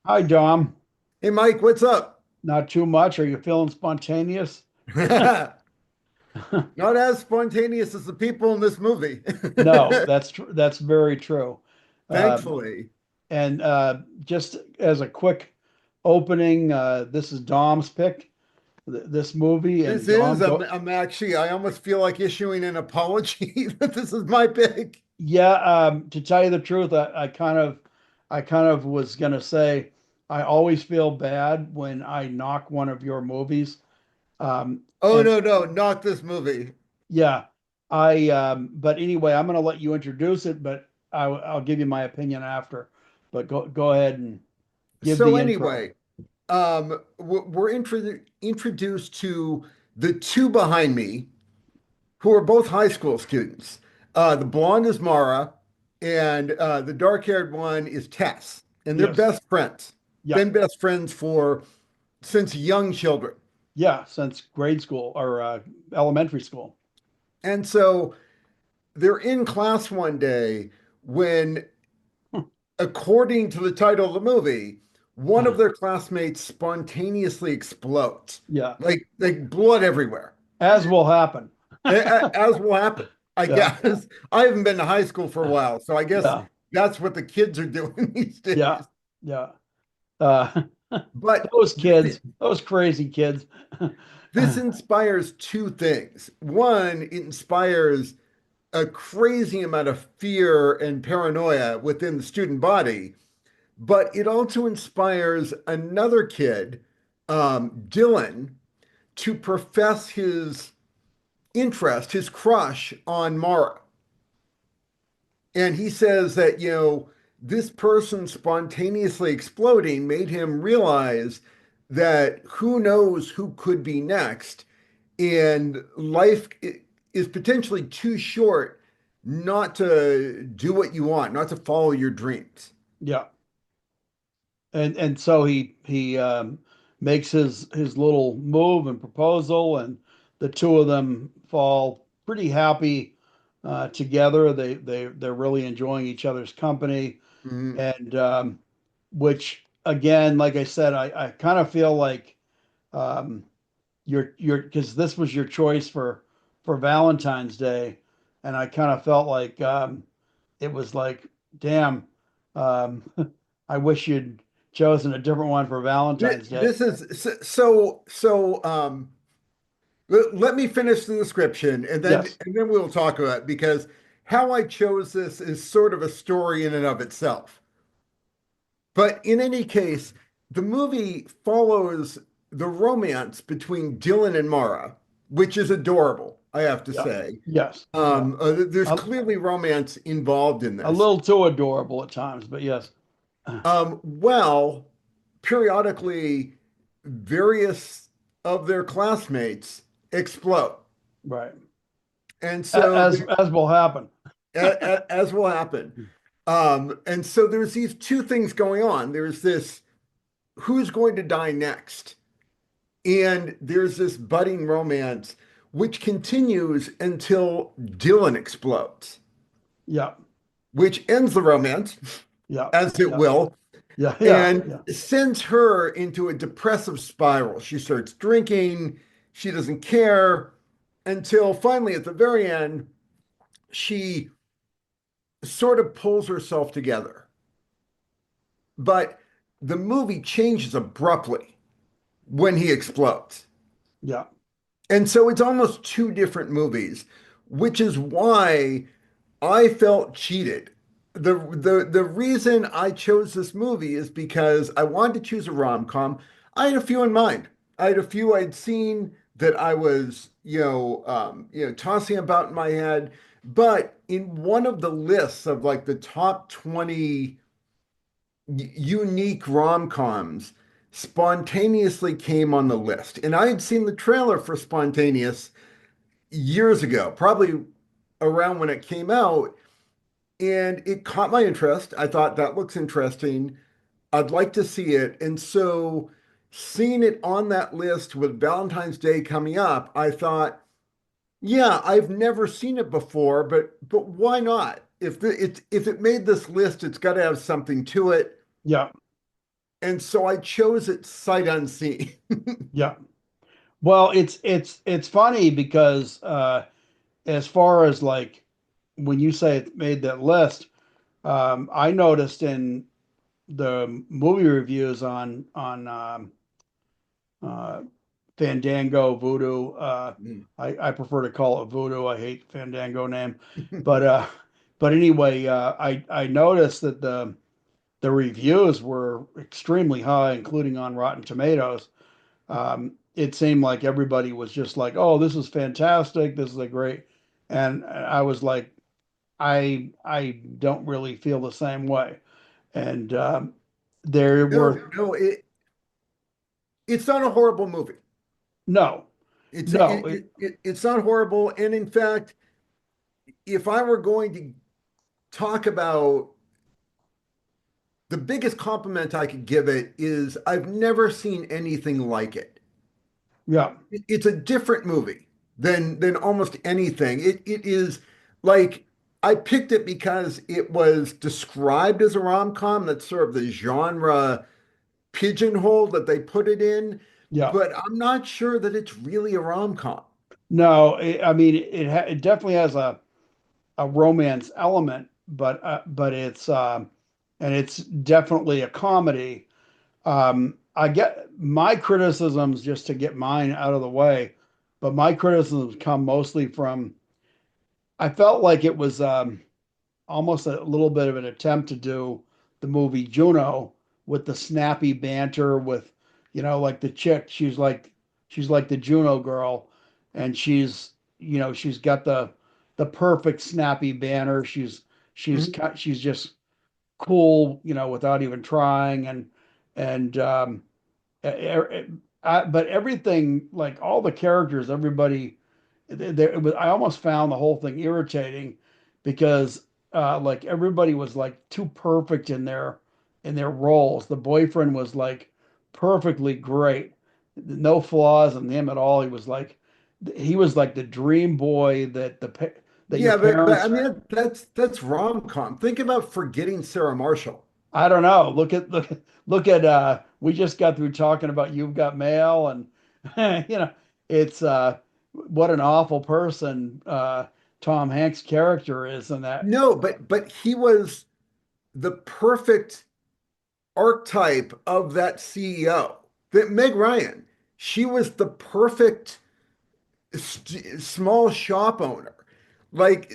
Hi, Dom. Hey, Mike, what's up? Not too much. Are you feeling spontaneous? Not as spontaneous as the people in this movie. No, that's tr that's very true. Um, Thankfully. and just as a quick opening, this is Dom's pick, this movie, This and is, Dom, I'm, go. I'm actually, I almost feel like issuing an apology that this is my pick. Yeah, to tell you the truth, I kind of was gonna say, I always feel bad when I knock one of your movies. Oh, And no, no, not this movie. Yeah, but anyway, I'm gonna let you introduce it, but I'll give you my opinion after. But go ahead and give So, the intro. anyway, we're introduced to the two behind me who are both high school students. The blonde is Mara, and the dark-haired one is Tess, and they're Yes. best friends. Yeah. Been best friends for since young children. Yeah, since grade school or elementary school. And so they're in class one day when, according to the title of the movie, one of their classmates spontaneously explodes, Yeah, like blood everywhere, as will happen. as will happen. I Yeah, guess I haven't been to high school for a while, so I guess yeah, that's what the kids are doing these yeah, days. yeah. Uh, But those this, kids, those crazy kids. this inspires two things. One, it inspires a crazy amount of fear and paranoia within the student body, but it also inspires another kid, Dylan, to profess his interest, his crush on Mara. And he says that, this person spontaneously exploding made him realize that who knows who could be next. And life is potentially too short not to do what you want, not to follow your dreams. Yeah. And so he makes his little move and proposal, and the two of them fall pretty happy together. They're really enjoying each other's company, Mhm. and which again, like I said, I kind of feel like um, you're because this was your choice for Valentine's Day, and I kind of felt like it was like, damn, um, I wish you'd chosen a different one for Valentine's Day. This is so. Let me finish the description and then Yes. and then we'll talk about it because how I chose this is sort of a story in and of itself. But in any case, the movie follows the romance between Dylan and Mara, which is adorable, I have to Yeah. say. Yes. Yeah. There's A, clearly romance involved in a this. little too adorable at times, but yes. Well, periodically, various of their classmates explode. Right. And so As will happen. as will happen. And so there's these two things going on. There's this who's going to die next, and there's this budding romance which continues until Dylan explodes, Yeah. which ends the romance, Yeah. as it Yeah. will, Yeah. Yeah. and Yeah. sends her into a depressive spiral. She starts drinking, she doesn't care until finally at the very end, she sort of pulls herself together. But the movie changes abruptly when he explodes. Yeah. And so it's almost two different movies, which is why I felt cheated. The reason I chose this movie is because I wanted to choose a rom-com. I had a few in mind. I had a few I'd seen that I was, tossing about in my head. But in one of the lists of like the top 20 unique rom-coms, Spontaneously came on the list. And I had seen the trailer for Spontaneous years ago, probably around when it came out, and it caught my interest. I thought that looks interesting. I'd like to see it. And so seeing it on that list with Valentine's Day coming up, I thought, yeah, I've never seen it before, but why not? If it made this list, it's got to have something to it. Yeah. And so I chose it sight unseen. Yeah. Well, it's funny because as far as like when you say it made that list, I noticed in the movie reviews on uh, Fandango, Voodoo. I prefer to call it Voodoo. I hate Fandango name, but but anyway, I noticed that the reviews were extremely high, including on Rotten Tomatoes. It seemed like everybody was just like, "Oh, this is fantastic. This is a great," and I was like, I don't really feel the same way. And there were No, no, it's not a horrible movie. no, It's no, it, it's not horrible. And in fact, if I were going to talk about the biggest compliment I could give it is I've never seen anything like it. yeah, It's a different movie than almost anything. It is like I picked it because it was described as a rom-com. That's sort of the genre pigeonhole that they put it in, yeah. but I'm not sure that it's really a rom-com. No, I mean it definitely has a romance element, but it's and it's definitely a comedy. I get my criticisms just to get mine out of the way, but my criticisms come mostly from I felt like it was almost a little bit of an attempt to do the movie Juno with the snappy banter with, like the chick, she's like the Juno girl, and she's got the perfect snappy banter. Mhm. She's just cool, without even trying, and but everything, like all the characters, everybody, I almost found the whole thing irritating because like everybody was like too perfect in their roles. The boyfriend was like perfectly great, no flaws in him at all. He was like the dream boy that your Yeah, but I parents. mean that's rom-com. Think about Forgetting Sarah Marshall. I don't know. Look at we just got through talking about You've Got Mail and it's what an awful person Tom Hanks' character is in that. No, but he was the perfect archetype of that CEO. That Meg Ryan, she was the perfect small shop owner. Like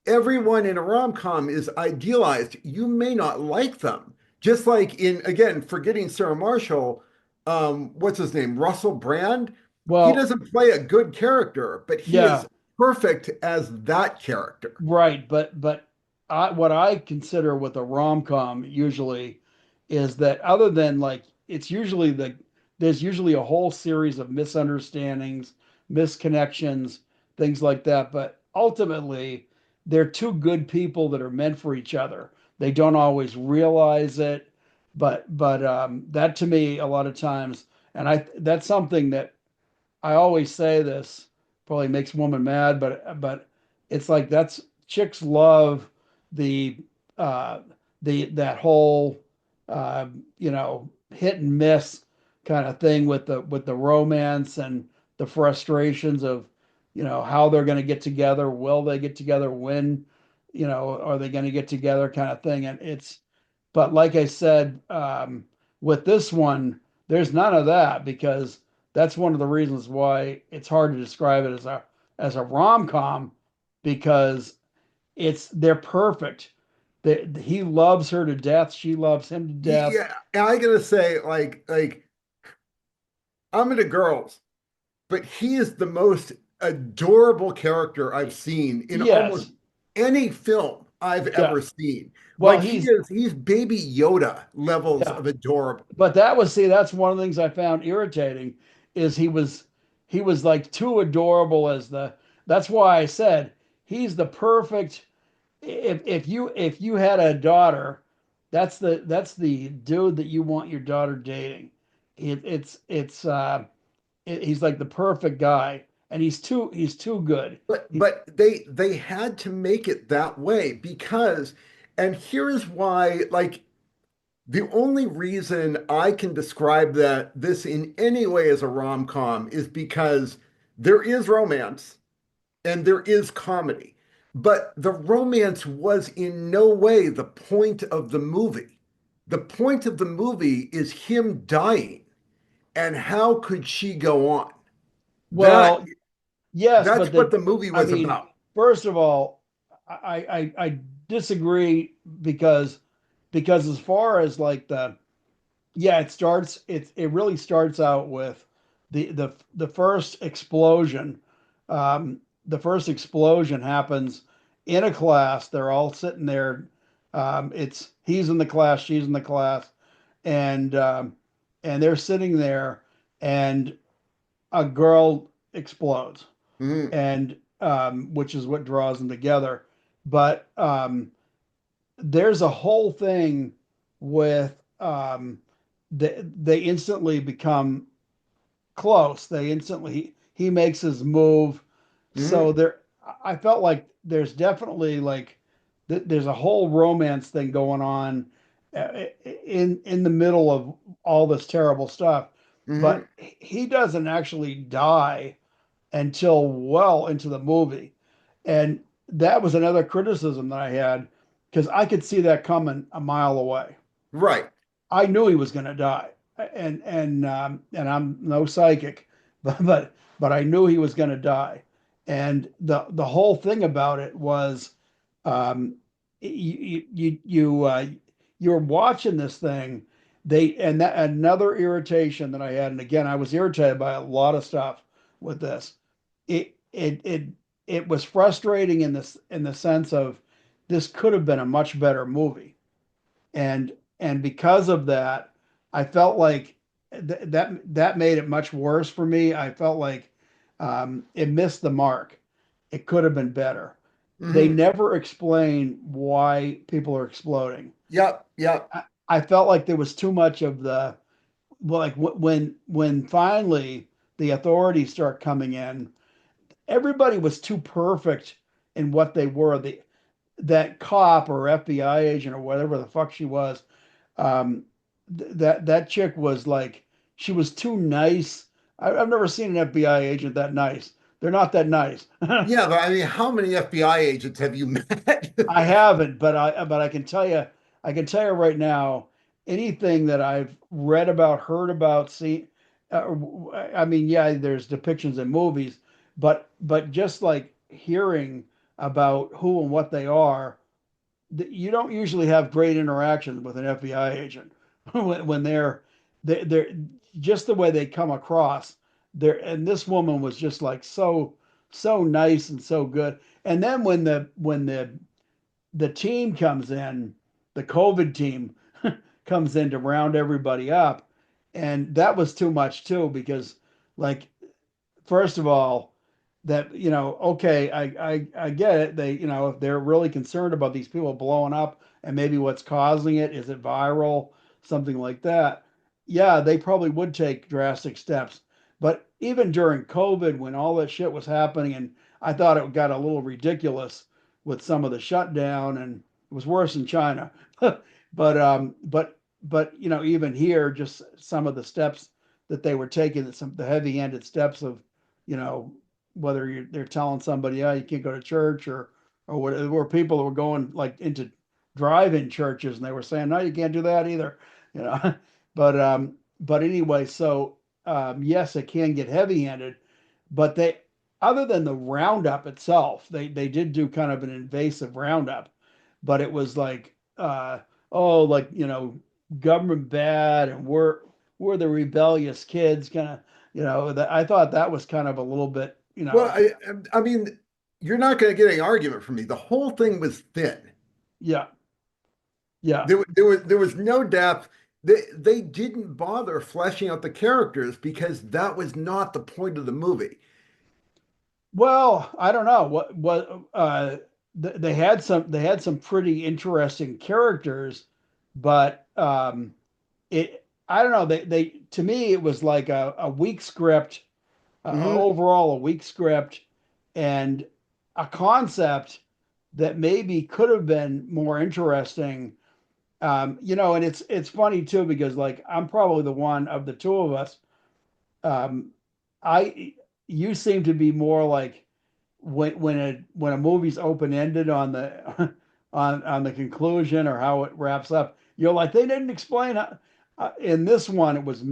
everyone in a rom-com is idealized. You may not like them. Just like in, again, Forgetting Sarah Marshall, what's his name? Russell Brand. He Well, doesn't play a good character, but he yeah, is perfect as that character. right, but what I consider with a rom-com usually is that other than like it's usually there's usually a whole series of misunderstandings, misconnections, things like that, but ultimately they're two good people that are meant for each other. They don't always realize it, but that to me a lot of times, and I that's something that I always say this, probably makes woman mad, but it's like that's chicks love the uh that whole hit and miss kind of thing with the romance and the frustrations of how they're going to get together, will they get together, when are they going to get together kind of thing. And it's but like I said, with this one, there's none of that because that's one of the reasons why it's hard to describe it as a rom-com because they're perfect. He loves her to death. She loves him to death. Yeah, I gotta say, I'm into girls, but he is the most adorable character I've seen in almost Yes. any film I've Yeah. ever seen. Well, Like he's he's baby Yoda levels yeah. of adorable. But that's one of the things I found irritating is he was like too adorable as the that's why I said he's the perfect if you had a daughter, that's the dude that you want your daughter dating. He's like the perfect guy, and he's too good. But they had to make it that way because, and here is why, like The only reason I can describe that this in any way as a rom-com is because there is romance and there is comedy, but the romance was in no way the point of the movie. The point of the movie is him dying, and how could she go on? That Well, yes, that's but what the movie I was mean, about. first of all, I disagree because as far as like yeah, it really starts out with the first explosion. The first explosion happens in a class. They're all sitting there. It's he's in the class, she's in the class, and they're sitting there, and a girl explodes, Mhm, and which is what draws them together. But there's a whole thing with they instantly become close. They instantly he makes his move. So mhm, there, I felt like there's definitely like there's a whole romance thing going on in the middle of all this terrible stuff. mhm. But he doesn't actually die until well into the movie. And that was another criticism that I had because I could see that coming a mile away. Right. I knew he was going to die, and I'm no psychic, but I knew he was going to die, and the whole thing about it was, you're watching this thing, and that another irritation that I had, and again I was irritated by a lot of stuff with this. It was frustrating in the sense of this could have been a much better movie, and because of that, I felt like that made it much worse for me. I felt like it missed the mark. It could have been better. They Mhm. never explain why people are exploding. Yep, yep. I felt like there was too much of the like when finally the authorities start coming in, everybody was too perfect in what they were. That cop or FBI agent or whatever the fuck she was, that chick was like she was too nice. I've never seen an FBI agent that nice. They're not that nice. Yeah, but I mean, how many FBI agents have you met? I haven't, but I can tell you right now, anything that I've read about, heard about, seen, I mean, yeah, there's depictions in movies, but just like hearing about who and what they are, you don't usually have great interactions with an FBI agent when they're just the way they come across. There and this woman was just like so nice and so good. And then when the team comes in, the COVID team comes in to round everybody up, and that was too much too because like first of all, that okay, I get it. They if they're really concerned about these people blowing up and maybe what's causing it, is it viral, something like that? Yeah, they probably would take drastic steps. But even during COVID, when all that shit was happening, and I thought it got a little ridiculous with some of the shutdown, and it was worse in China. But even here, just some of the steps that they were taking, some the heavy-handed steps of you know, whether they're telling somebody, oh, you can't go to church or what, there were people that were going like into drive-in churches and they were saying, no, you can't do that either, you know. But anyway, so yes, it can get heavy-handed, but other than the roundup itself, they did do kind of an invasive roundup, but it was like, oh, like government bad, and we're the rebellious kids, kind of, that I thought that was kind of a little bit, Well, I mean, you're not going to get any argument from me. The whole thing was thin. yeah, yeah. There was no depth. They didn't bother fleshing out the characters because that was not the point of the movie. Well, I don't know they had some pretty interesting characters, but it I don't know, they to me it was like a weak script, Hmm. overall a weak script, and a concept that maybe could have been more interesting, And it's funny too because like I'm probably the one of the two of us. Um, I You seem to be more like when a movie's open ended on the on the conclusion or how it wraps up. You're like they didn't explain how, in this one it was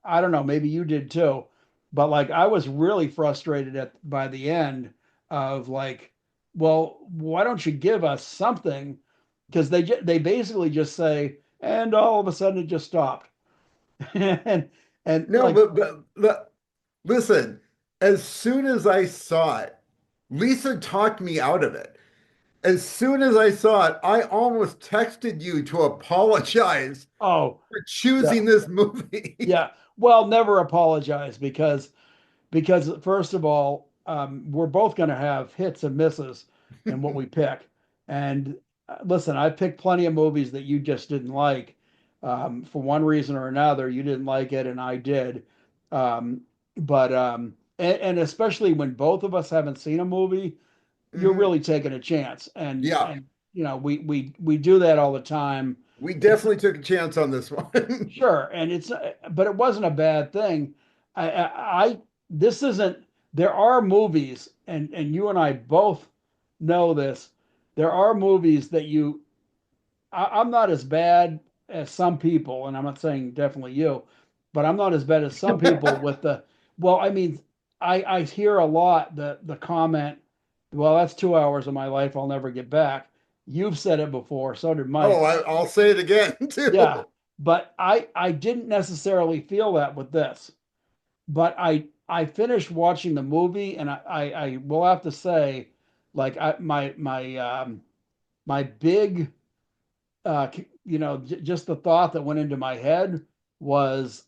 I don't know, maybe you did too, but like I was really frustrated at by the end of like, well, why don't you give us something? Because they basically just say, and all of a sudden it just stopped. and and No, like, listen, as soon as I saw it, Lisa talked me out of it. As soon as I saw it, I almost texted you to apologize oh for yeah, choosing this movie. yeah, well, never apologize because first of all, we're both going to have hits and misses in what we pick. And listen, I picked plenty of movies that you just didn't like. For one reason or another, you didn't like it, and I did. And especially when both of us haven't seen a movie, you're Mhm. really taking a chance. And Yeah, and we do that all the time. we It's definitely took a chance on this one. Sure, and but it wasn't a bad thing. I this isn't. There are movies, and you and I both know this. There are movies that I'm not as bad as some people, and I'm not saying definitely you, but I'm not as bad as some people with the. Well, I mean, I hear a lot the comment, well, that's 2 hours of my life I'll never get back. You've said it before, so did Oh, Mike. I'll say it again Yeah, too. but I didn't necessarily feel that with this. But I finished watching the movie, and I will have to say, like my big just the thought that went into my head was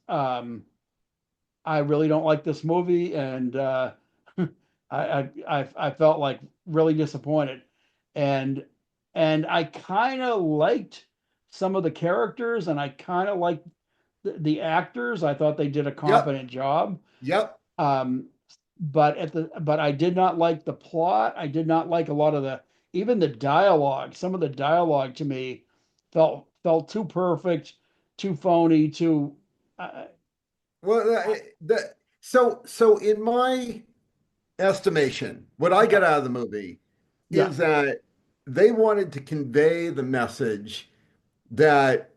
I really don't like this movie, and I felt like really disappointed, and and I kind of liked some of the characters, and I kind of liked the actors. I thought they did a Yep, competent job. yep, Um, but I did not like the plot. I did not like a lot of the even the dialogue. Some of the dialogue to me felt too perfect, too phony, too well, so in my estimation, what I yeah, get out of the movie yeah, is that they wanted to convey the message that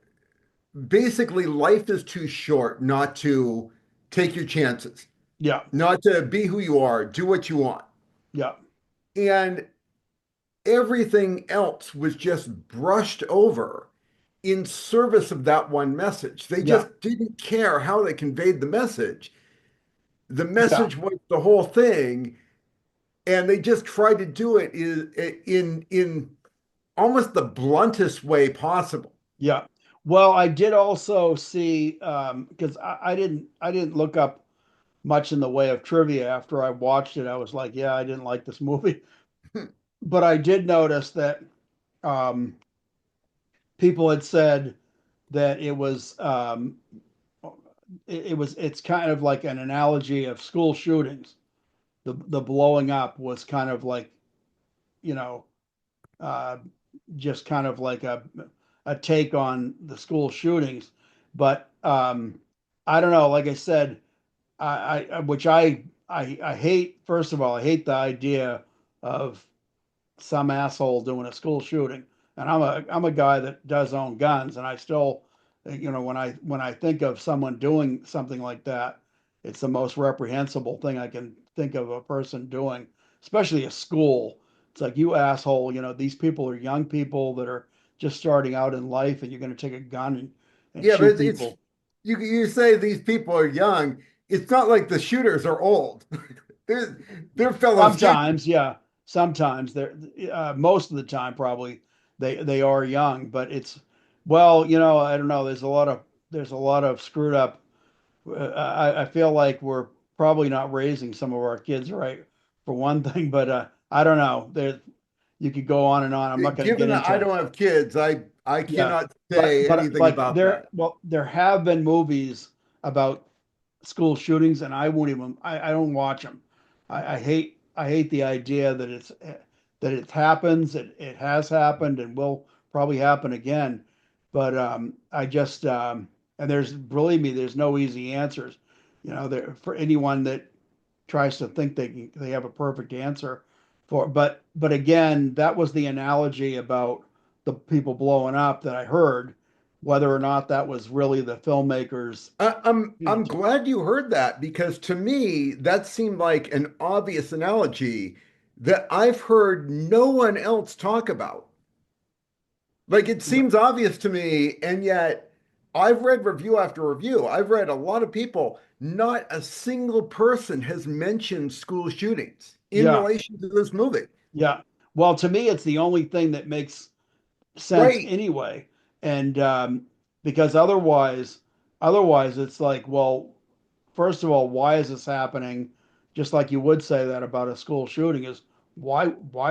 basically life is too short not to take your chances, yeah, not to be who you are, do what you want. yeah, And everything else was just brushed over in service of that one message. They yeah, just didn't care how they conveyed the message. The yeah, message was the whole thing, and they just tried to do it in almost the bluntest way possible. yeah. Well, I did also see because I didn't look up much in the way of trivia after I watched it. I was like, yeah, I didn't like this movie, but I did notice that um, people had said that it's kind of like an analogy of school shootings. The blowing up was kind of like you know uh, just kind of like a take on the school shootings, but I don't know. Like I said, which I hate. First of all, I hate the idea of some asshole doing a school shooting. And I'm a guy that does own guns, and I still, when I think of someone doing something like that, it's the most reprehensible thing I can think of a person doing, especially a school. It's like you asshole, these people are young people that are just starting out in life, and you're going to take a gun and Yeah, but shoot it's people. you say these people are young. It's not like the shooters are old. they're they're fellow students. Sometimes, yeah, sometimes they're most of the time probably they are young, but it's well, I don't know. There's a lot of screwed up. I feel like we're probably not raising some of our kids right for one thing, but I don't know. You could go on and on. I'm not going to Given get that I into don't have kids, I yeah, cannot but say but anything like about there that. well there have been movies about school shootings, and I won't even I don't watch them. I hate the idea that it happens. It has happened and will probably happen again. But I just and there's believe me, there's no easy answers. There for anyone that tries to think they have a perfect answer for. But again, that was the analogy about the people blowing up that I heard. Whether or not that was really the filmmakers, I'm glad you heard that because to me that seemed like an obvious analogy that I've heard no one else talk about. Like it seems obvious to me, and yet I've read review after review. I've read a lot of people. Not a single person has mentioned school shootings in yeah, relation to this movie. yeah. Well, to me, it's the only thing that makes sense Right. anyway. And because otherwise it's like, well, first of all, why is this happening? Just like you would say that about a school shooting is why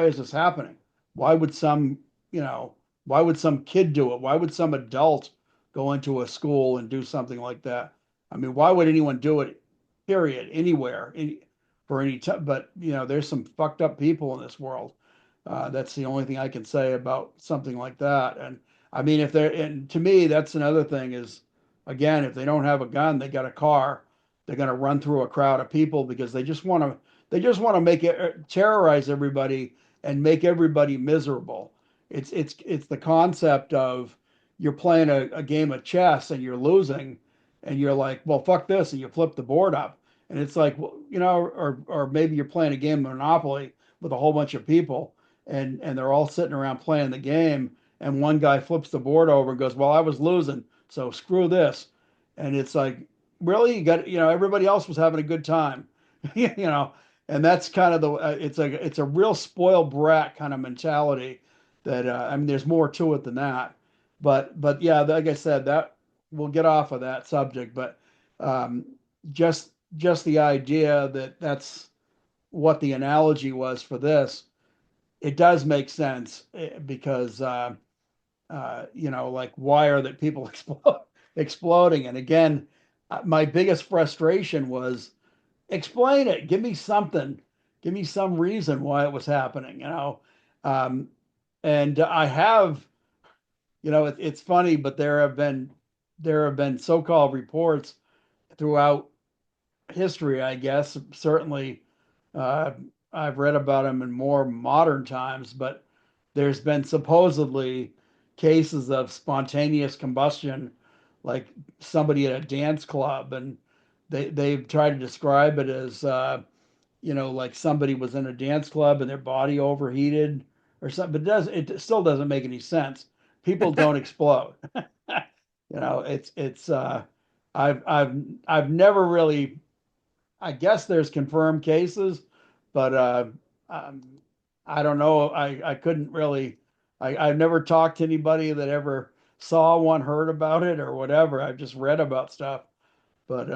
is this happening? Why would some, you know, why would some kid do it? Why would some adult go into a school and do something like that? I mean, why would anyone do it, period, anywhere, for any time? But, there's some fucked up people in this world. That's the only thing I can say about something like that. And I mean, and to me, that's another thing is, again, if they don't have a gun, they got a car, they're going to run through a crowd of people because they just want to make it terrorize everybody and make everybody miserable. It's the concept of you're playing a game of chess and you're losing and you're like, well, fuck this, and you flip the board up. And it's like, well, or maybe you're playing a game of Monopoly with a whole bunch of people and they're all sitting around playing the game and one guy flips the board over and goes, well, I was losing, so screw this. And it's like, really, everybody else was having a good time. you know and that's kind of the it's a real spoiled brat kind of mentality that I mean, there's more to it than that. But yeah, like I said, that we'll get off of that subject. But um just the idea that that's what the analogy was for this, it does make sense, because like, why are that people exploding? And again, my biggest frustration was, explain it, give me something, give me some reason why it was happening. um, and I have, it's funny, but there have been so-called reports throughout history, I guess. Certainly, uh, I've read about them in more modern times, but there's been supposedly cases of spontaneous combustion, like somebody at a dance club, and they've tried to describe it as, like somebody was in a dance club and their body overheated or something. But it still doesn't make any sense. People don't explode. It's I've never really, I guess there's confirmed cases, but um, I don't know. I couldn't really. I've never talked to anybody that ever saw one, heard about it, or whatever. I've just read about stuff, but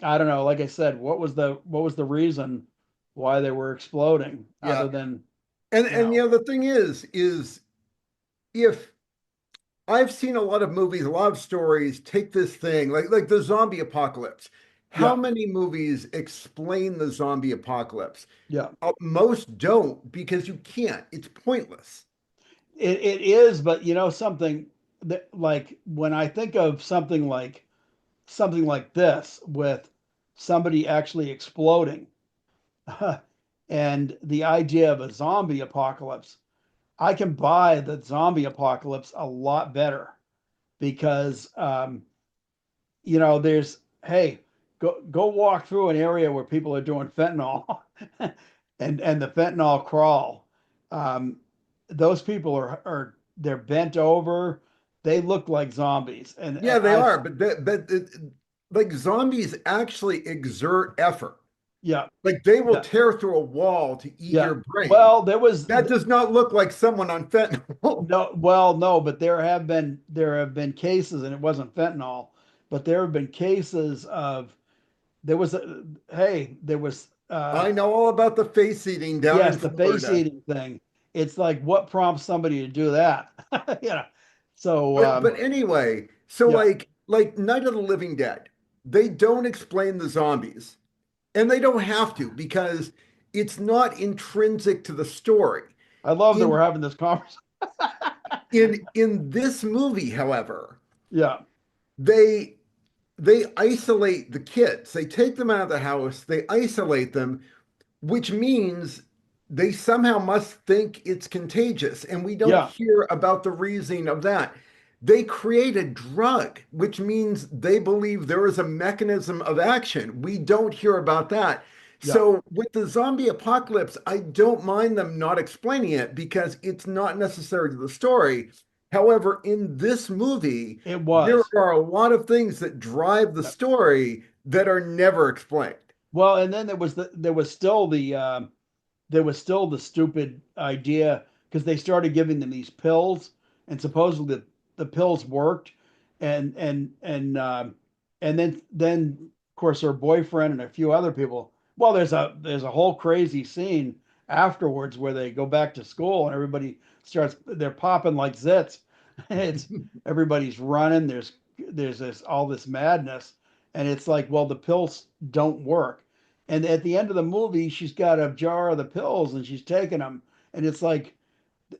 I don't know. Like I said, what was the reason why they were exploding, Yeah. other than And you know, the thing is if I've seen a lot of movies, a lot of stories take this thing like the zombie apocalypse. How yeah, many movies explain the zombie apocalypse? yeah. Most don't because you can't. It's pointless. It is, but something that, like, when I think of something like this with somebody actually exploding, and the idea of a zombie apocalypse, I can buy the zombie apocalypse a lot better because there's, hey, go walk through an area where people are doing fentanyl and the fentanyl crawl. Um, those people are they're bent over. They look like zombies, and Yeah, they I've are, like zombies actually exert effort. yeah, Like they will yeah, tear through a wall to eat yeah. your brain. Well, there was That does not look like someone on fentanyl. no, well, no, but there have been cases, and it wasn't fentanyl, but there have been cases of, there was a hey, there was I know all about the face eating down yes, in the face Florida. eating thing. It's like, what prompts somebody to do that? you know. So But anyway, so yeah, like Night of the Living Dead, they don't explain the zombies, and they don't have to because it's not intrinsic to the story. I love that In we're having this conversation. In this movie, however, Yeah, they they isolate the kids. They take them out of the house, they isolate them, which means they somehow must think it's contagious. And we don't yeah, hear about the reasoning of that. They create a drug, which means they believe there is a mechanism of action. We don't hear about that. yeah. So, with the zombie apocalypse, I don't mind them not explaining it because it's not necessary to the story. However, in this movie, It there was. are a lot of things that drive the Yeah. story that are never explained. Well, and then there was still the stupid idea because they started giving them these pills, and supposedly the pills worked, and then of course her boyfriend and a few other people. Well, there's a whole crazy scene afterwards where they go back to school and everybody starts they're popping like zits. It's everybody's running. There's this all this madness, and it's like, well, the pills don't work. And at the end of the movie, she's got a jar of the pills and she's taking them. And it's like,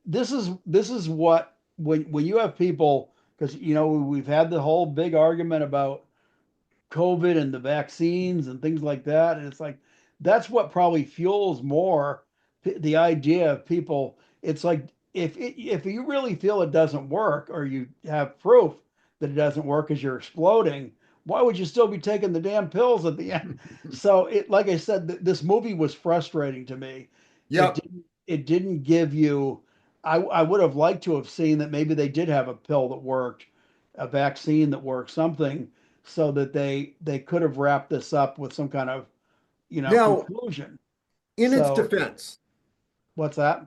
this is what when you have people, because we've had the whole big argument about COVID and the vaccines and things like that. And it's like, that's what probably fuels more the idea of people. It's like, if you really feel it doesn't work or you have proof that it doesn't work because you're exploding, why would you still be taking the damn pills at the end? So like I said, this movie was frustrating to me. It Yep. didn't, it didn't give you, I would have liked to have seen that maybe they did have a pill that worked, a vaccine that worked, something so that they could have wrapped this up with some kind of Now, conclusion. in its So defense, what's that?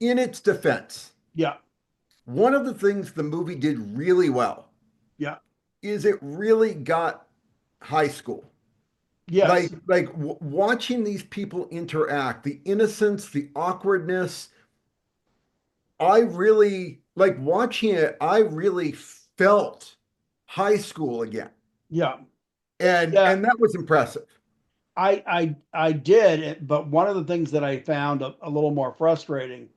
in its defense, Yeah, one of the things the movie did really well yeah, is it really got high school. yes, Watching these people interact, the innocence, the awkwardness, I really like watching it. I really felt high school again. yeah, And yeah. that was impressive. I did, but one of the things that I found a little more frustrating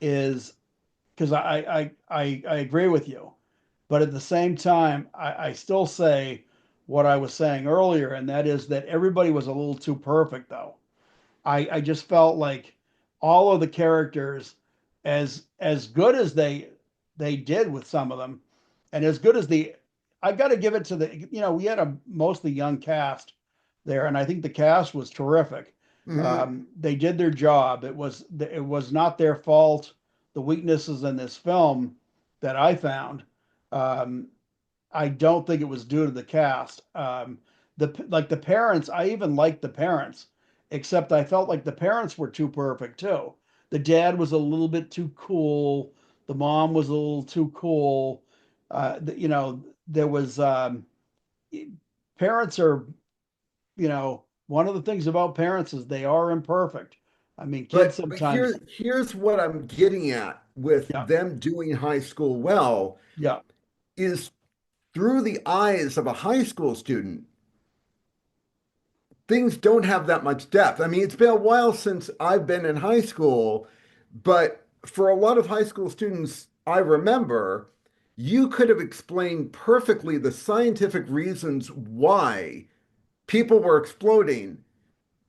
is because I agree with you, but at the same time, I still say what I was saying earlier, and that is that everybody was a little too perfect, though. I just felt like all of the characters, as good as they did with some of them, and as good as I got to give it to we had a mostly young cast there, and I think the cast was terrific. Mhm. They did their job. It was not their fault. The weaknesses in this film that I found, um, I don't think it was due to the cast. The parents, I even liked the parents, except I felt like the parents were too perfect too. The dad was a little bit too cool. The mom was a little too cool. There was parents are, one of the things about parents is they are imperfect. I mean, kids But sometimes, here's what I'm getting at with yeah, them doing high school well yeah, is through the eyes of a high school student, things don't have that much depth. I mean, it's been a while since I've been in high school, but for a lot of high school students, I remember you could have explained perfectly the scientific reasons why people were exploding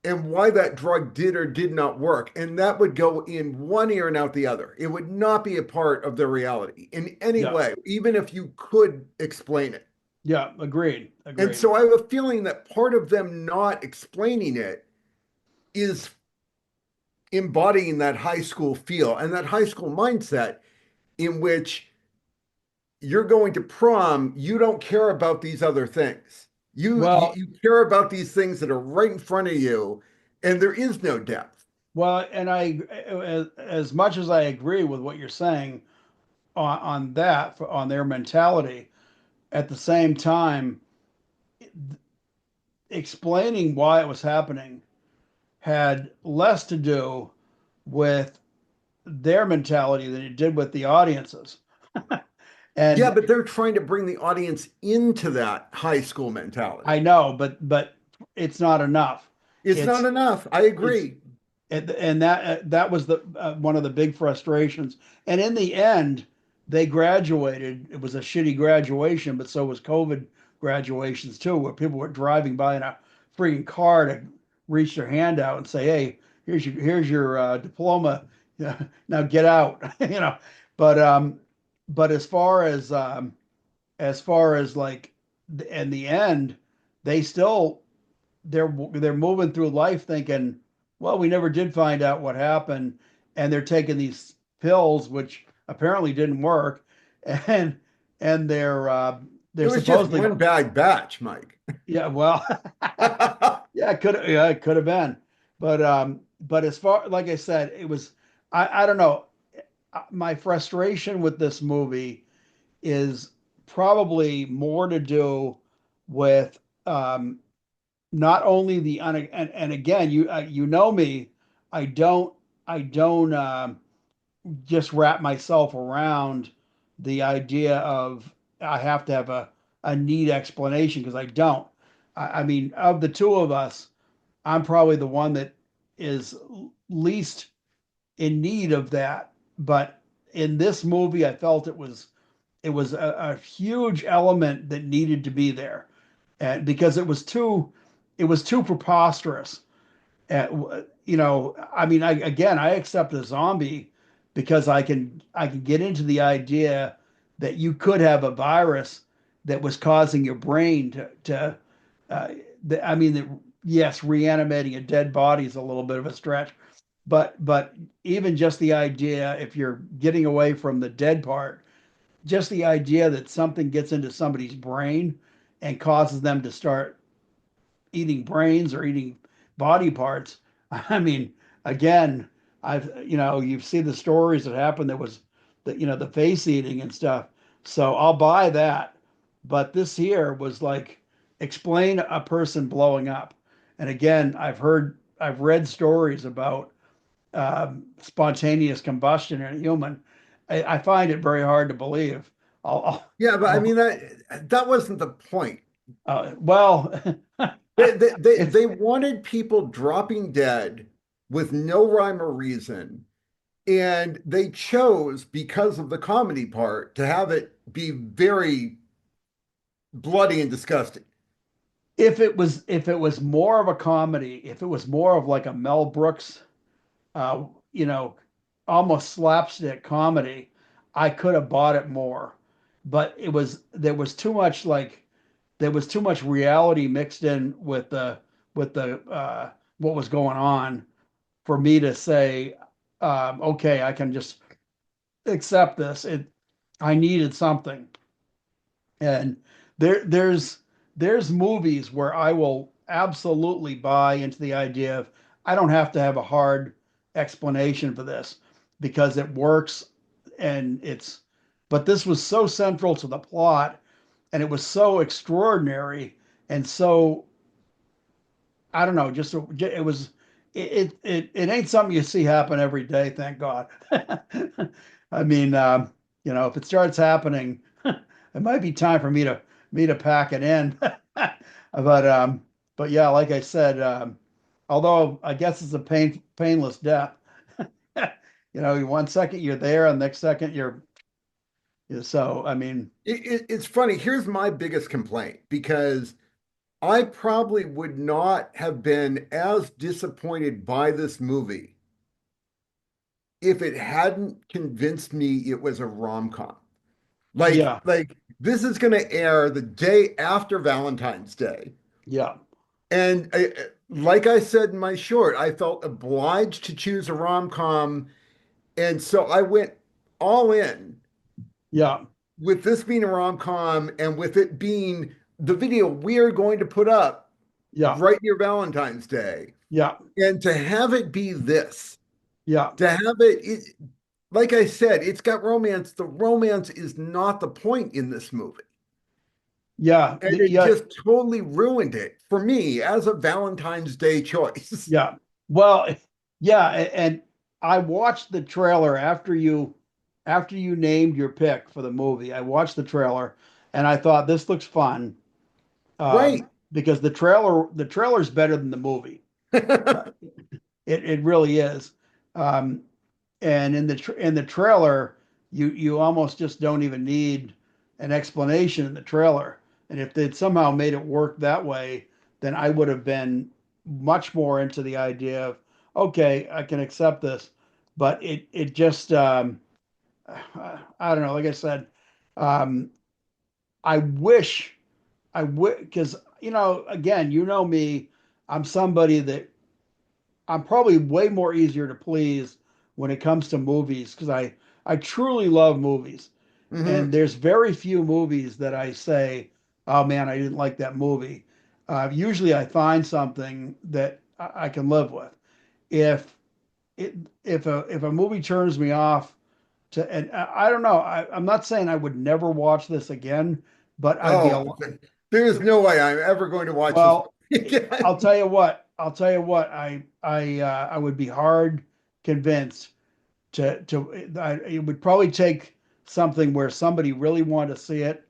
and why that drug did or did not work. And that would go in one ear and out the other. It would not be a part of the reality in any yeah, way, even if you could explain it. yeah, agreed, And agreed. so I have a feeling that part of them not explaining it is embodying that high school feel and that high school mindset in which you're going to prom, you don't care about these other things. Well, You care about these things that are right in front of you, and there is no depth. and as much as I agree with what you're saying on that, on their mentality, at the same time, explaining why it was happening had less to do with their mentality than it did with the audiences. Yeah, And but they're trying to bring the audience into that high school mentality. I know, but it's not enough. It's not It's enough. I it's agree. and that was the one of the big frustrations. And in the end, they graduated. It was a shitty graduation, but so was COVID graduations too, where people were driving by in a freaking car to reach their hand out and say, "Hey, here's your diploma. Yeah, now get out." You know. But but as far as like in the end, they still they're moving through life thinking, well, we never did find out what happened, and they're taking these pills which apparently didn't work, and and It they're was just supposedly one bad batch, Mike. yeah, well, yeah, it could have been, but as far like I said, it was I don't know. My frustration with this movie is probably more to do with not only the and again you know me, I don't just wrap myself around the idea of I have to have a neat explanation because I don't. I mean, of the two of us, I'm probably the one that is least in need of that. But in this movie, I felt it was a huge element that needed to be there, and because it was too preposterous. I mean, I accept a zombie because I can get into the idea that you could have a virus that was causing your brain to uh, I mean, yes, reanimating a dead body is a little bit of a stretch, but even just the idea, if you're getting away from the dead part, just the idea that something gets into somebody's brain and causes them to start eating brains or eating body parts. I mean, again, you've seen the stories that happened. There was the face eating and stuff. So I'll buy that. But this here was like explain a person blowing up. And again, I've read stories about spontaneous combustion in a human. I find it very hard to believe. I'll, Yeah, but I I'll, mean that wasn't the point. well, it's They wanted people dropping dead with no rhyme or reason, and they chose, because of the comedy part, to have it be very bloody and disgusting. if it was more of a comedy, if it was more of like a Mel Brooks, uh, you know, almost slapstick comedy, I could have bought it more. But there was too much reality mixed in with the what was going on for me to say, okay, I can just accept this. I needed something. And there's movies where I will absolutely buy into the idea of I don't have to have a hard explanation for this because it works and but this was so central to the plot and it was so extraordinary and so I don't know, just it was it ain't something you see happen every day, thank God. I mean, if it starts happening, it might be time for me to pack it in. But but yeah, like I said, although I guess it's a painless death. One second you're there, and the next second so I mean, It's funny. Here's my biggest complaint, because I probably would not have been as disappointed by this movie if it hadn't convinced me it was a rom-com. yeah, Like this is going to air the day after Valentine's Day. yeah, And like I said in my short, I felt obliged to choose a rom-com. And so I went all in yeah, with this being a rom-com and with it being the video we're going to put up yeah, right near Valentine's Day. yeah, And to have it be this, yeah, to have like I said, it's got romance. The romance is not the point in this movie. yeah, And it yeah, just totally ruined it for me as a Valentine's Day choice. yeah. Well, yeah, and I watched the trailer after you named your pick for the movie. I watched the trailer and I thought this looks fun Right. because the trailer's better than the movie. Uh, it really is. Um, and in the trailer, you almost just don't even need an explanation in the trailer. And if they'd somehow made it work that way, then I would have been much more into the idea of, okay, I can accept this. But it just I don't know. Like I said, um, I wish I would, because again, me, I'm somebody that I'm probably way more easier to please when it comes to movies because I truly love movies. And Hmm. there's very few movies that I say, oh man, I didn't like that movie. Usually I find something that I can live with. If it if a movie turns me off to, and I don't know, I'm not saying I would never watch this again, but I'd be a Oh, there's no way I'm ever going to watch this well, movie I'll again. tell you what. I'll tell you what. I would be hard convinced it would probably take something where somebody really wanted to see it,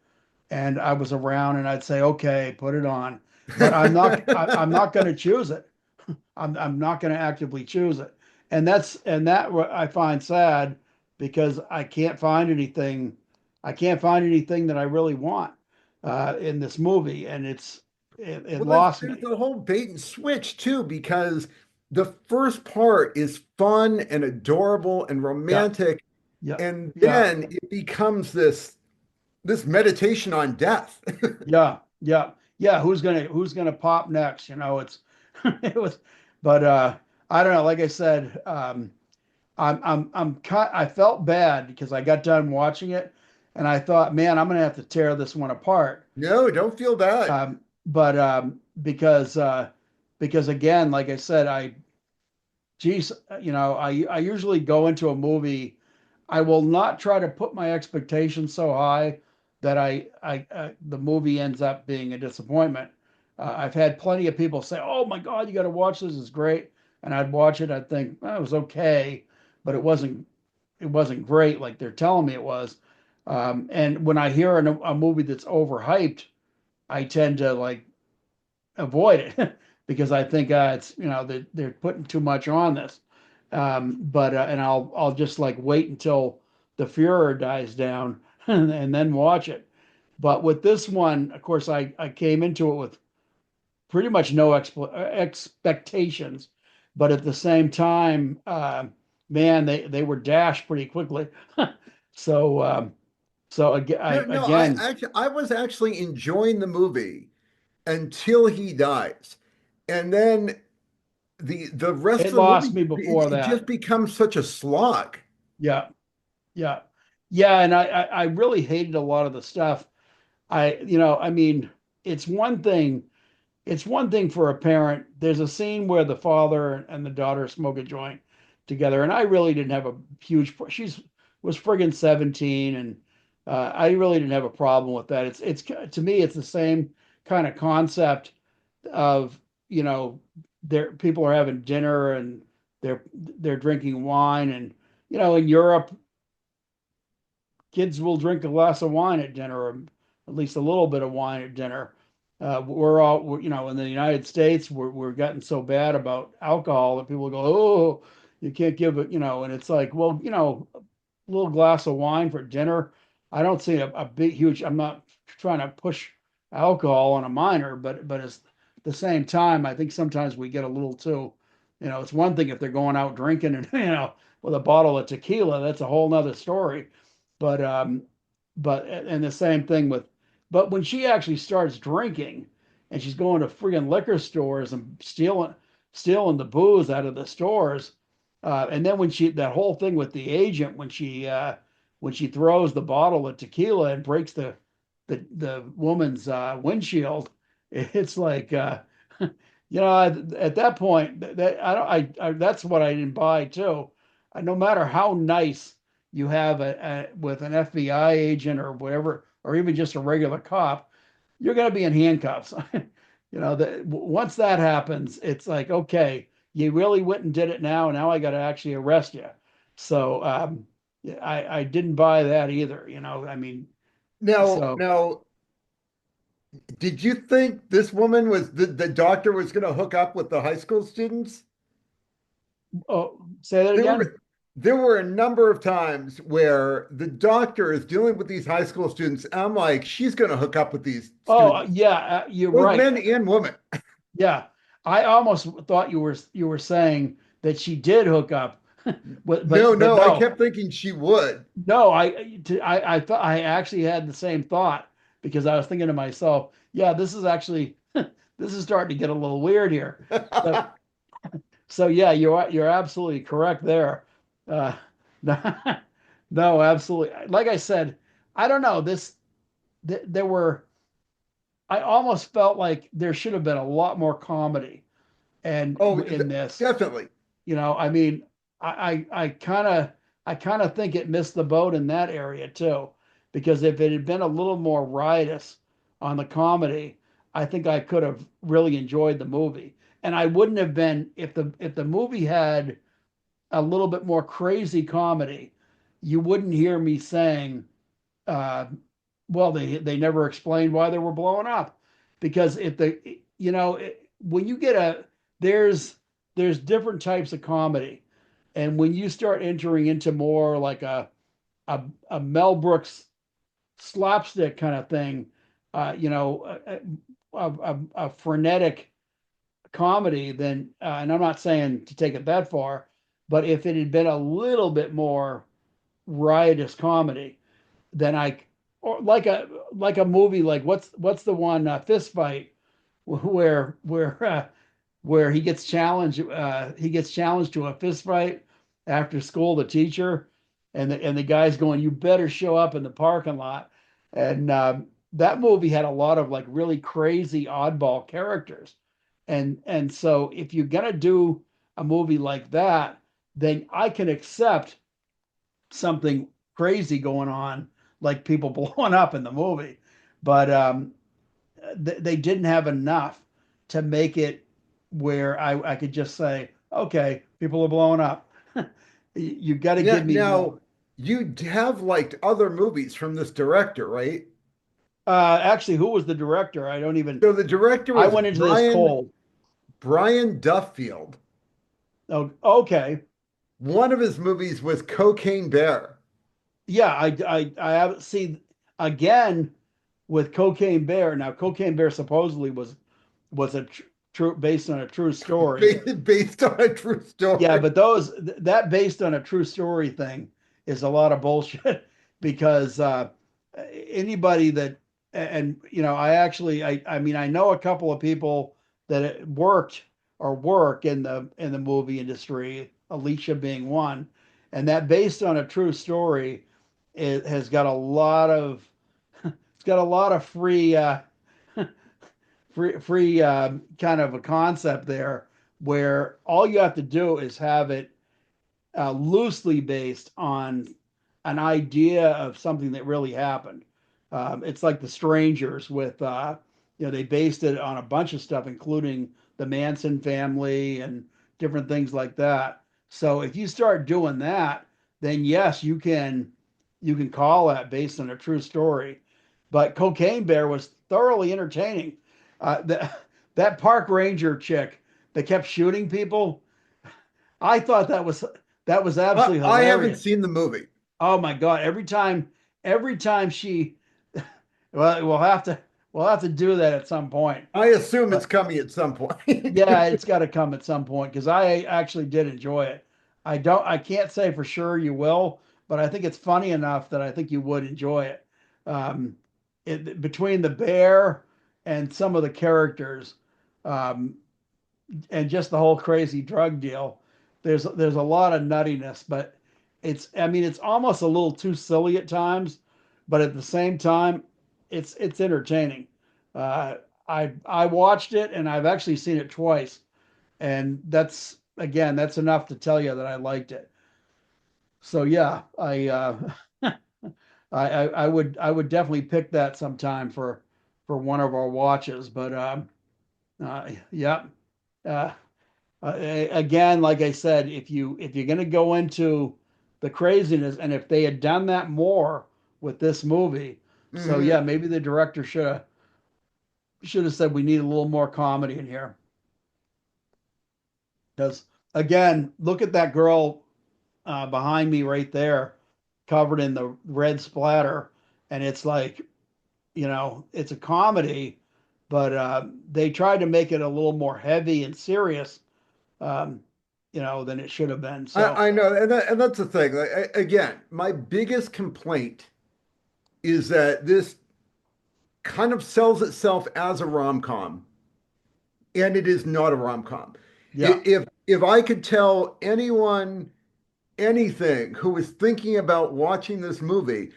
and I was around, and I'd say, okay, put it on. But I'm not going to choose it. I'm not going to actively choose it, and that what I find sad because I can't find anything that I really want in this movie, and it Well, lost there's me. the whole bait and switch too, because the first part is fun and adorable and Yeah, romantic, yeah, and yeah, then it becomes this meditation on death. yeah, yeah, yeah. Who's gonna pop next? It's it was, but I don't know. Like I said, I felt bad because I got done watching it, and I thought, man, I'm gonna have to tear this one apart. No, don't feel bad. But because again, like I said, geez, I usually go into a movie. I will not try to put my expectations so high that the movie ends up being a disappointment. I've had plenty of people say, "Oh my God, you got to watch this. It's great," and I'd watch it. I'd think, "Oh, it was okay," but it wasn't great like they're telling me it was. And when I hear a movie that's overhyped, I tend to like avoid it because I think it's they're putting too much on this. But and I'll just like wait until the furor dies down and then watch it. But with this one, of course, I came into it with pretty much no expectations, but at the same time, man, they were dashed pretty quickly. So No, no, again, I was actually enjoying the movie until he dies. And then the rest of it the movie lost me before it that. just becomes such a slog. Yeah, yeah, yeah, and I really hated a lot of the stuff. I mean, it's one thing. It's one thing for a parent. There's a scene where the father and the daughter smoke a joint together, and I really didn't have a huge. She's was friggin' 17, and I really didn't have a problem with that. It's to me, it's the same kind of concept of you know, there people are having dinner and they're drinking wine, and in Europe kids will drink a glass of wine at dinner, or at least a little bit of wine at dinner. In the United States, we're getting so bad about alcohol that people go, oh, you can't give it, and it's like, well, a little glass of wine for dinner. I don't see a big, huge, I'm not trying to push alcohol on a minor, but it's at the same time, I think sometimes we get a little too, it's one thing if they're going out drinking and, with a bottle of tequila, that's a whole nother story. But and the same thing with but when she actually starts drinking and she's going to friggin' liquor stores and stealing the booze out of the stores, and then when she that whole thing with the agent when she throws the bottle of tequila and breaks the woman's windshield, it's like at that point that I don't I that's what I didn't buy too. No matter how nice you have with an FBI agent or whatever, or even just a regular cop, you're going to be in handcuffs. Once that happens, it's like, okay, you really went and did it now. Now I got to actually arrest you. So I didn't buy that either. I mean, Now, so now, did you think this woman was the doctor was going to hook up with the high school students? oh, say that They were again. there were a number of times where the doctor is dealing with these high school students. And I'm like, she's going to hook up with these Oh, students, yeah, you're both right. men and women. Yeah, I almost thought you were saying that she did hook up, but No, but no, I no, kept thinking she would. no. I thought I actually had the same thought because I was thinking to myself, yeah, this is actually this is starting to get a little weird here. So so yeah, you're absolutely correct there. Uh, no, absolutely. Like I said, I don't know this. There were. I almost felt like there should have been a lot more comedy and Oh, in this. definitely. I mean, I kind of think it missed the boat in that area too, because if it had been a little more riotous on the comedy, I think I could have really enjoyed the movie. And I wouldn't have been if the movie had a little bit more crazy comedy, you wouldn't hear me saying, uh, well, they never explained why they were blowing up, because if the when you get a there's different types of comedy, and when you start entering into more like a, a Mel Brooks slapstick kind of thing, a frenetic comedy, then and I'm not saying to take it that far, but if it had been a little bit more riotous comedy, then I or like a movie like what's the one Fist Fight where he gets challenged to a fist fight after school, the teacher, and the guy's going, you better show up in the parking lot. And that movie had a lot of like really crazy oddball characters. And so if you're gonna do a movie like that, then I can accept something crazy going on, like people blowing up in the movie. But they didn't have enough to make it where I could just say, okay, people are blowing up. You got to Now, give me more. now you have liked other movies from this director, right? Actually, who was the director? I don't even. So the director I was went into this cold. Brian Duffield. Oh, okay. One of his movies was Cocaine Bear. Yeah, I have see again with Cocaine Bear. Now, Cocaine Bear supposedly was a true based on a true story. Based on a true Yeah, story. but that based on a true story thing is a lot of bullshit because anybody that and I mean I know a couple of people that worked or work in the movie industry, Alicia being one, and that based on a true story, it has got a lot of it's got a lot of free kind of a concept there where all you have to do is have it loosely based on an idea of something that really happened. It's like The Strangers with, they based it on a bunch of stuff, including the Manson family and different things like that. So if you start doing that, then yes, you can call that based on a true story. But Cocaine Bear was thoroughly entertaining. That park ranger chick that kept shooting people, I thought that was absolutely I haven't hilarious. seen the movie. Oh my God. Every time she well, we'll have to do that at some point. I assume it's But coming at some point. yeah, it's got to come at some point because I actually did enjoy it. I can't say for sure you will, but I think it's funny enough that I think you would enjoy it. Um, between the bear and some of the characters, um, and just the whole crazy drug deal, there's a lot of nuttiness, but I mean it's almost a little too silly at times, but at the same time, it's entertaining. Uh, I watched it and I've actually seen it twice, and that's enough to tell you that I liked it. So yeah, I would definitely pick that sometime for one of our watches. But yeah. Uh, Again, like I said, if you're going to go into the craziness, and if they had done that more with this movie, so Mhm. yeah, maybe the director should have said we need a little more comedy in here. Because again, look at that girl. behind me right there, covered in the red splatter, and it's like, it's a comedy, but they tried to make it a little more heavy and serious, um, than it should have been. So I know, and that's the thing. Like, again, my biggest complaint is that this kind of sells itself as a rom-com, and it is not a rom-com. yeah, If I could tell anyone anything who is thinking about watching this movie,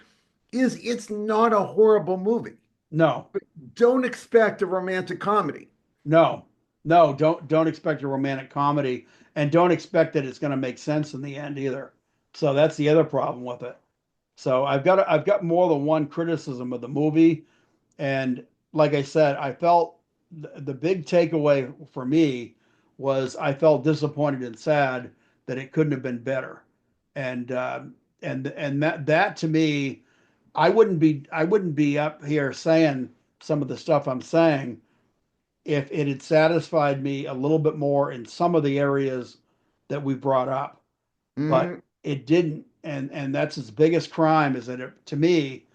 is it's not a horrible movie. no, Don't expect a romantic comedy. no, no, don't expect a romantic comedy, and don't expect that it's going to make sense in the end either. So that's the other problem with it. So I've got more than one criticism of the movie. And like I said, I felt the big takeaway for me was I felt disappointed and sad that it couldn't have been better. And that to me, I wouldn't be up here saying some of the stuff I'm saying if it had satisfied me a little bit more in some of the areas that we brought up, but Mhm. it didn't. And that's its biggest crime is that to me,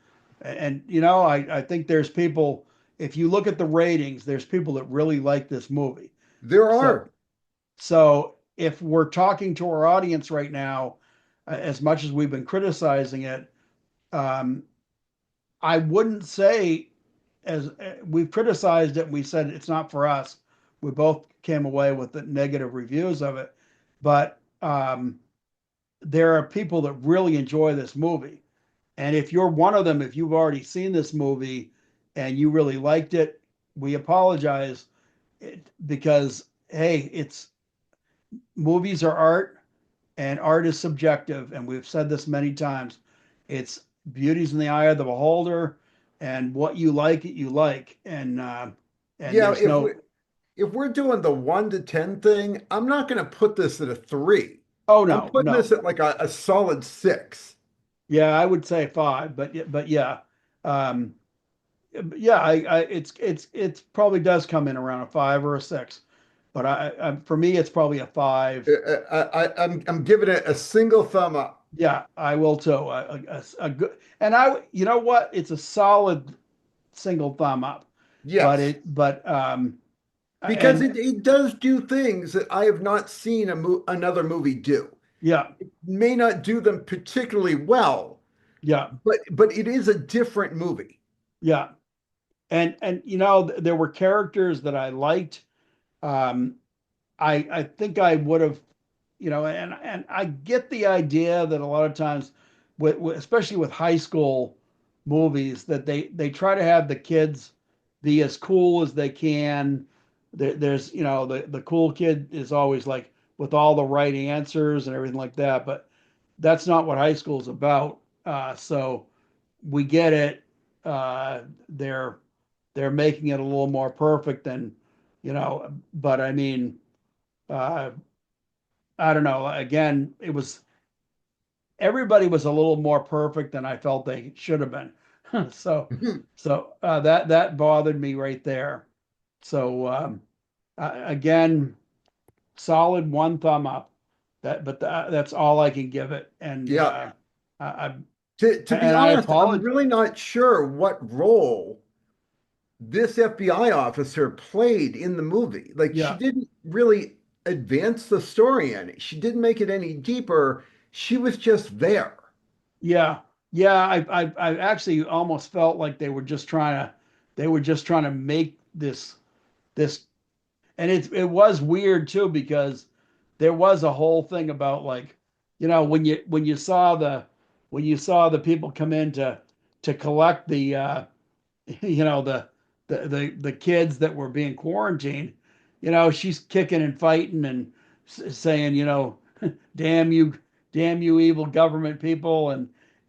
and I think there's people, if you look at the ratings, there's people that really like this movie. There So are. so if we're talking to our audience right now, as much as we've been criticizing it, um, I wouldn't say, as we've criticized it, and we said it's not for us. We both came away with the negative reviews of it, but there are people that really enjoy this movie. And if you're one of them, if you've already seen this movie and you really liked it, we apologize, because hey, it's movies are art, and art is subjective, and we've said this many times. It's beauty's in the eye of the beholder, and what you like, it you like, and Yeah, there's no. if we're doing the 1 to 10 thing, I'm not going to put this at a 3. Oh I'm no, putting no, this at like a solid 6. yeah, I would say five, but yeah, um, yeah, it's probably does come in around a five or a six, but for me it's probably a five. I'm giving it a single thumb up. Yeah, I will too. A good, and you know what? It's a solid single thumb up, but Yes, because and it does do things that I have not seen another movie do. yeah, May not do them particularly well, yeah, but it is a different movie. yeah, and there were characters that I liked. Um, I think I would have, and I get the idea that a lot of times, especially with high school movies, that they try to have the kids be as cool as they can. There's, the cool kid is always like with all the right answers and everything like that, but that's not what high school is about. So we get it. They're making it a little more perfect than, but I mean, uh, I don't know. Again, it was everybody was a little more perfect than I felt they should have been. so that bothered me right there. So again, solid one thumb up. That's all I can give it. And Yeah. I To be and I honest, I'm apologize. really not sure what role this FBI officer played in the movie. Like, she Yeah, didn't really advance the story any. She didn't make it any deeper. She was just there. yeah, yeah. I actually almost felt like they were just trying to make this, and it was weird too because there was a whole thing about, like, when you saw the people come in to collect the you know the kids that were being quarantined. She's kicking and fighting and saying, damn you, damn you evil government people,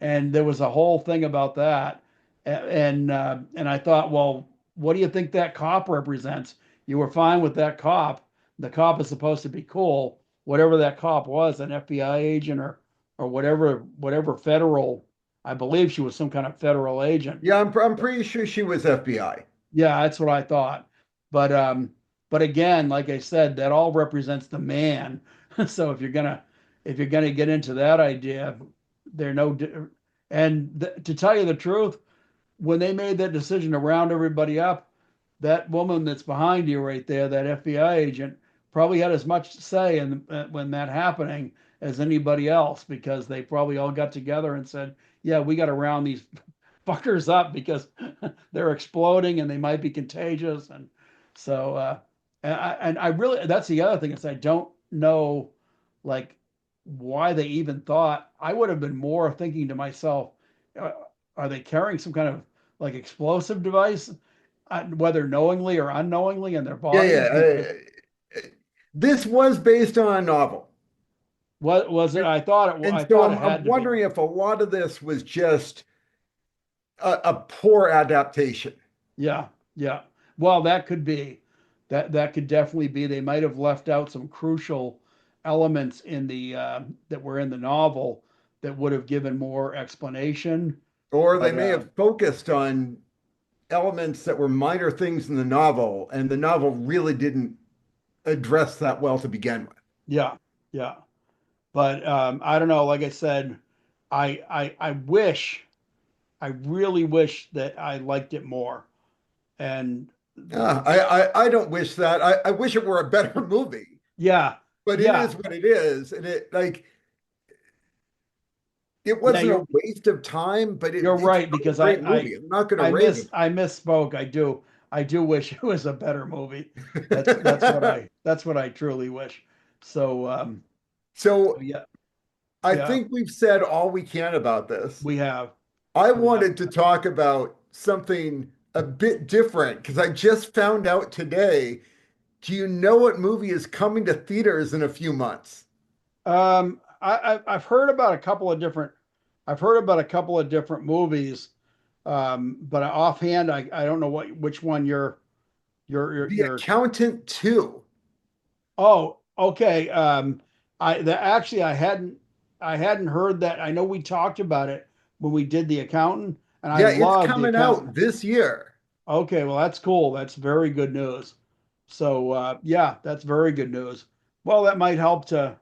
and there was a whole thing about that. And I thought, well, what do you think that cop represents? You were fine with that cop. The cop is supposed to be cool, whatever that cop was, an FBI agent or whatever federal. I believe she was some kind of federal agent. Yeah, I'm pretty sure she was FBI. Yeah, that's what I thought. But again, like I said, that all represents the man. So if you're gonna if you're going to get into that idea, they're no. And to tell you the truth, when they made that decision to round everybody up, that woman that's behind you right there, that FBI agent, probably had as much to say in when that happening as anybody else because they probably all got together and said, "Yeah, we got to round these fuckers up because they're exploding and they might be contagious." And so, and I really, that's the other thing is I don't know, like, why they even thought. I would have been more thinking to myself, uh, are they carrying some kind of like explosive device, whether knowingly or unknowingly, in their Yeah, bodies? Because yeah. This was based on a novel. what was it? And, I so thought it I'm had to be. wondering if a lot of this was just a poor adaptation. Yeah, yeah. Well, that could be. That could definitely be. They might have left out some crucial elements in the that were in the novel that would have given more explanation. Or they But may have focused on elements that were minor things in the novel, and the novel really didn't address that well to begin with. yeah, yeah. But I don't know. Like I said, I wish, I really wish that I liked it more. And I don't wish that. I wish it were a better movie, yeah, but it yeah, is what it is. And it yeah. wasn't a waste of time, but You're it's right not a because great movie. I'm not going to rave I misspoke. I do wish it was a better movie. That's what it. I truly wish. So So yeah, I yeah, think we've said all we can about this. we have I we have. wanted to talk about something a bit different because I just found out today. Do you know what movie is coming to theaters in a few months? I've heard about a couple of different I've heard about a couple of different movies. But offhand, I don't know which one The you're. Accountant 2. Oh, okay. Actually I hadn't heard that. I know we talked about it when we did the accountant, and I Yeah, it's love the coming out accountant. this year. Okay, well that's cool. That's very good news. So yeah, that's very good news. Well, that might help to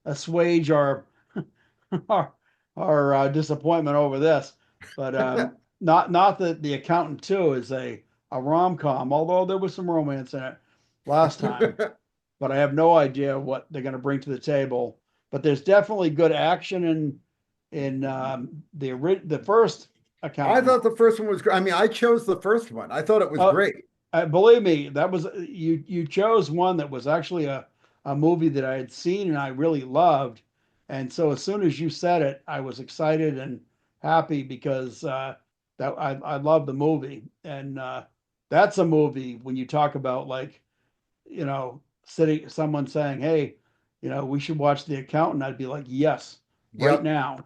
assuage our, our disappointment over this. But not that the accountant too is a rom-com, although there was some romance in it last time. But I have no idea what they're going to bring to the table. But there's definitely good action in the first I accountant. thought the first one was great. I mean, I chose the first one. I thought it was Uh, great. Believe me, that was you chose one that was actually a movie that I had seen and I really loved. And so as soon as you said it, I was excited and happy because that I love the movie. And that's a movie when you talk about like, sitting someone saying, "Hey, we should watch The Accountant." I'd be like, "Yes, right Yep. now."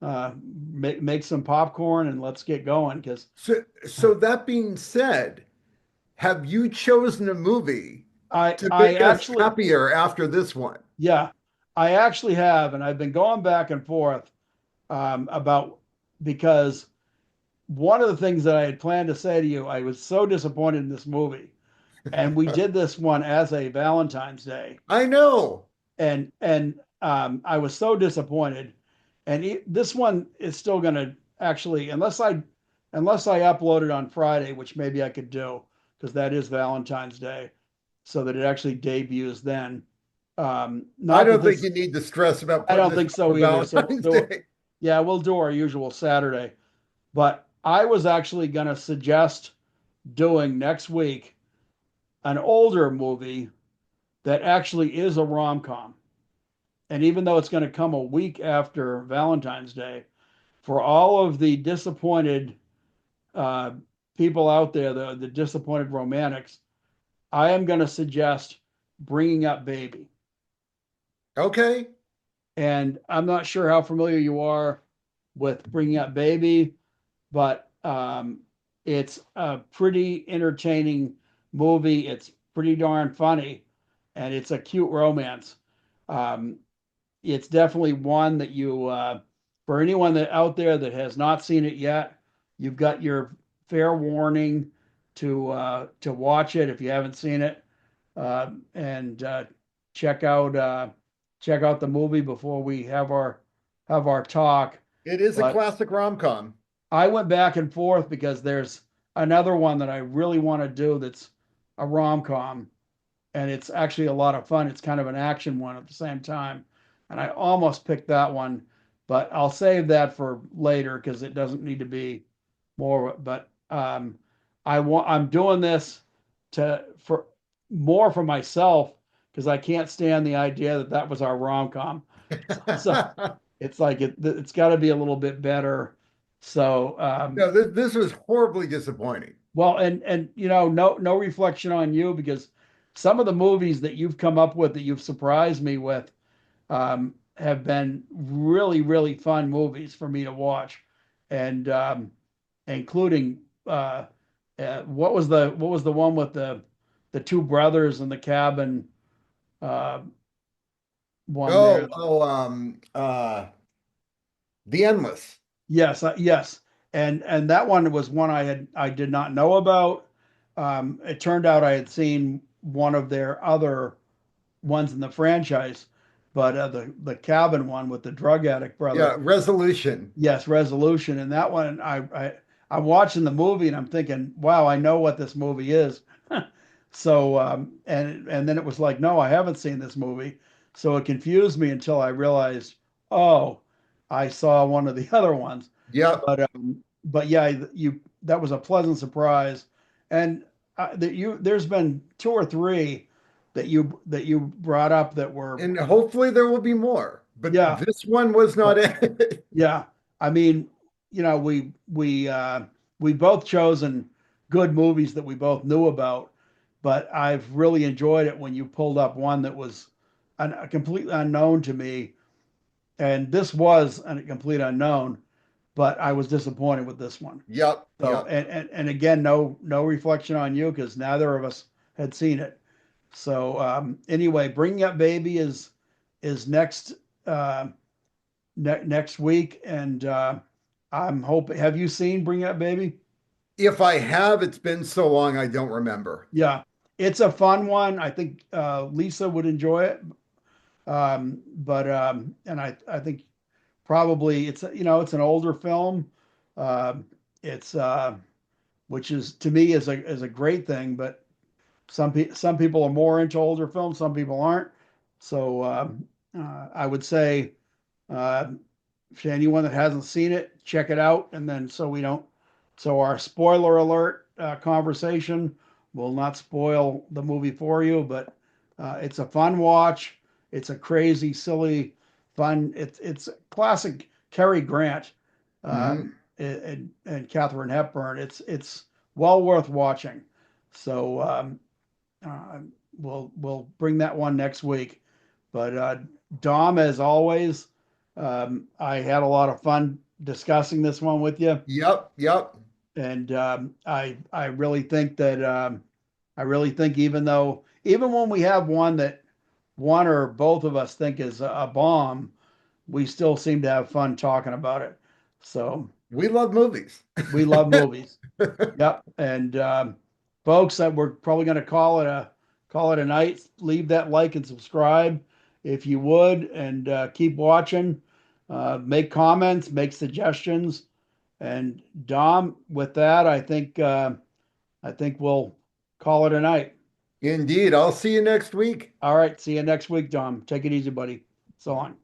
Make some popcorn and let's get going because So that being said, have you chosen a movie to I make us actually, happier after this one? yeah, I actually have, and I've been going back and forth about because one of the things that I had planned to say to you, I was so disappointed in this movie, and we did this one as a Valentine's Day, I know. and I was so disappointed, and this one is still going to actually, unless I upload it on Friday, which maybe I could do because that is Valentine's Day, so that it actually debuts then. I Not that don't think this you need to stress about I putting don't this think up for so either. So Valentine's Day. yeah, we'll do our usual Saturday. But I was actually going to suggest doing next week an older movie that actually is a rom-com. And even though it's going to come a week after Valentine's Day, for all of the disappointed uh, people out there, the disappointed romantics, I am going to suggest Bringing Up Baby. Okay. And I'm not sure how familiar you are with Bringing Up Baby, but it's a pretty entertaining movie. It's pretty darn funny, and it's a cute romance. Um, it's definitely one that for anyone that out there that has not seen it yet, you've got your fair warning to watch it if you haven't seen it, and check out. check out the movie before we have our talk. It is a But classic rom-com. I went back and forth because there's another one that I really want to do that's a rom-com, and it's actually a lot of fun. It's kind of an action one at the same time. And I almost picked that one, but I'll save that for later because it doesn't need to be more. But I'm doing this to for more for myself because I can't stand the idea that that was our rom-com. So it's like it's got to be a little bit better. So No, this was horribly disappointing. well, and no reflection on you because some of the movies that you've come up with that you've surprised me with have been really, really fun movies for me to watch, and including what was the one with the two brothers in the cabin uh, one there? The Endless. Yes, yes, and that one was one I did not know about. It turned out I had seen one of their other ones in the franchise, but the cabin one with the drug addict brother. Yeah, Resolution. Yes, Resolution, and that one I'm watching the movie and I'm thinking, wow, I know what this movie is. So and then it was like, no, I haven't seen this movie. So it confused me until I realized, oh, I saw one of the other ones. Yep. But yeah, you that was a pleasant surprise, and there's been two or three that you brought up that were And hopefully there will be more, but yeah, this one was not but it. yeah, I mean, we both chosen good movies that we both knew about, but I've really enjoyed it when you pulled up one that was a completely unknown to me, and this was a complete unknown, but I was disappointed with this one. Yep, So, yep. and again, no reflection on you because neither of us had seen it. So, anyway, Bringing Up Baby is uh, next week, and I'm hoping. Have you seen Bringing Up Baby? If I have, it's been so long I don't remember. Yeah, it's a fun one. I think Lisa would enjoy it. But and I think probably it's an older film. Um, it's which is to me is a great thing, but some people are more into older films, some people aren't. So I would say uh, for anyone that hasn't seen it, check it out, and then so our spoiler alert conversation will not spoil the movie for you, but it's a fun watch. It's a crazy, silly, fun. It's classic Cary Grant Hmm. and Katherine Hepburn. It's well worth watching. So uh, we'll bring that one next week. But Dom, as always, I had a lot of fun discussing this one with you, Yep, yep. and I really think that I really think even when we have one that one or both of us think is a bomb, we still seem to have fun talking about it. So We love movies. we love movies. Yep. And folks, that we're probably going to call it a night. Leave that like and subscribe if you would, and keep watching. Make comments, make suggestions. And Dom, with that, I think we'll call it a night. Indeed. I'll see you next week. All right. See you next week, Dom. Take it easy, buddy. So long.